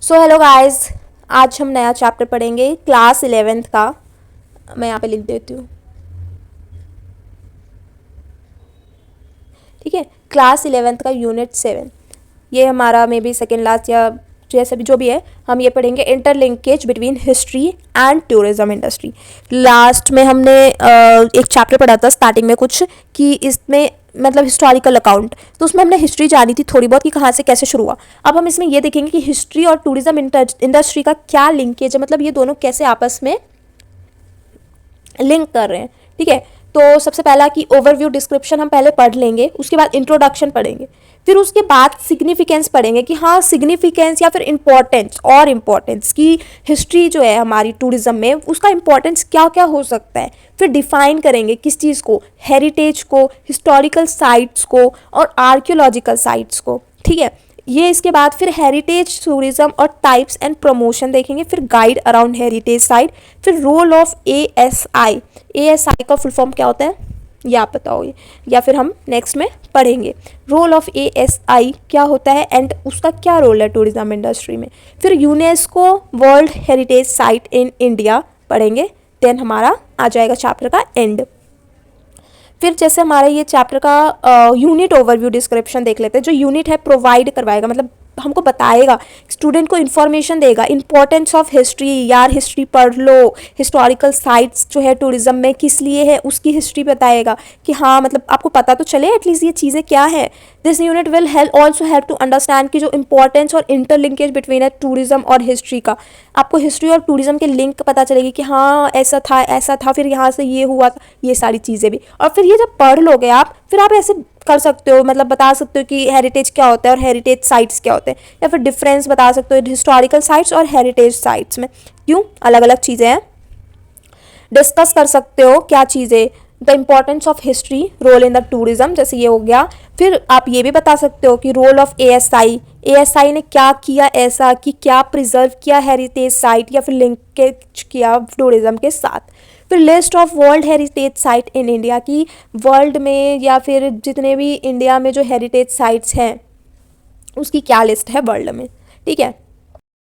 So hello guys, आज हम नया चैप्टर पढ़ेंगे क्लास 11th का। मैं यहाँ पे लिख देती हूँ, ठीक है। क्लास 11th का यूनिट 7, ये हमारा मे बी सेकेंड लास्ट या जैसे भी जो भी है, हम ये पढ़ेंगे interlinkage between history and tourism industry. Last में हमने एक चैप्टर पढ़ा था स्टार्टिंग में कुछ कि इसमें मतलब हिस्टोरिकल अकाउंट, तो उसमें हमने हिस्ट्री जानी थी थोड़ी बहुत कि कहाँ से कैसे शुरू हुआ। अब हम इसमें ये देखेंगे कि हिस्ट्री और टूरिज्म इंडस्ट्री का क्या लिंकेज है, मतलब ये दोनों कैसे आपस में लिंक कर रहे हैं, ठीक है। तो सबसे पहला कि ओवरव्यू डिस्क्रिप्शन हम पहले पढ़ लेंगे, उसके बाद इंट्रोडक्शन पढ़ेंगे, फिर उसके बाद सिग्निफिकेंस पढ़ेंगे कि हाँ सिग्निफिकेंस या फिर इम्पोर्टेंस और इम्पोर्टेंस की हिस्ट्री जो है हमारी टूरिज्म में उसका इम्पोर्टेंस क्या क्या हो सकता है। फिर डिफाइन करेंगे किस चीज़ को, हेरिटेज को, हिस्टोरिकल साइट्स को और आर्कियोलॉजिकल साइट्स को, ठीक है। ये इसके बाद फिर हेरिटेज टूरिज्म और टाइप्स एंड प्रमोशन देखेंगे, फिर गाइड अराउंड हेरिटेज साइट, फिर रोल ऑफ एएसआई। एएसआई का फुल फॉर्म क्या होता है ये आप बताओगे या फिर हम नेक्स्ट में पढ़ेंगे। रोल ऑफ एएसआई क्या होता है एंड उसका क्या रोल है टूरिज्म इंडस्ट्री में। फिर UNESCO world heritage site in India पढ़ेंगे, देन हमारा आ जाएगा चैप्टर का एंड। फिर जैसे हमारा ये चैप्टर का यूनिट ओवरव्यू डिस्क्रिप्शन देख लेते हैं। जो यूनिट है प्रोवाइड करवाएगा, मतलब हमको बताएगा, स्टूडेंट को इन्फॉर्मेशन देगा, इंपॉर्टेंस ऑफ हिस्ट्री, यार हिस्ट्री पढ़ लो, हिस्टोरिकल साइट्स जो है टूरिज्म में किस लिए है उसकी हिस्ट्री बताएगा कि हाँ मतलब आपको पता तो चले एटलीस्ट ये चीज़ें क्या है। This unit will also help to understand कि जो इंपॉर्टेंस और इंटरलिंकेज बिटवीन है टूरिज्म और हिस्ट्री का, आपको हिस्ट्री और टूरिज्म के लिंक पता चलेगी कि हाँ ऐसा था फिर यहाँ से ये हुआ था, ये सारी चीज़ें भी। और फिर ये जब पढ़ लोगे आप, फिर आप ऐसे कर सकते हो, मतलब बता सकते हो कि हेरिटेज क्या होता है और हेरिटेज साइट्स क्या होते हैं, या फिर डिफरेंस बता सकते हो हिस्टोरिकल साइट्स और हेरिटेज साइट्स में क्यों अलग अलग चीज़ें हैं। डिस्कस कर सकते हो क्या चीज़ें, the importance of history, role in the tourism, जैसे ये हो गया। फिर आप ये भी बता सकते हो कि रोल ऑफ एएसआई, एएसआई ने क्या किया ऐसा कि क्या प्रिजर्व किया हेरिटेज साइट या फिर लिंकेज किया टूरिज्म के साथ। फिर list of world heritage site in India की वर्ल्ड में या फिर जितने भी इंडिया में जो हेरिटेज साइट्स हैं उसकी क्या लिस्ट है वर्ल्ड में, ठीक है।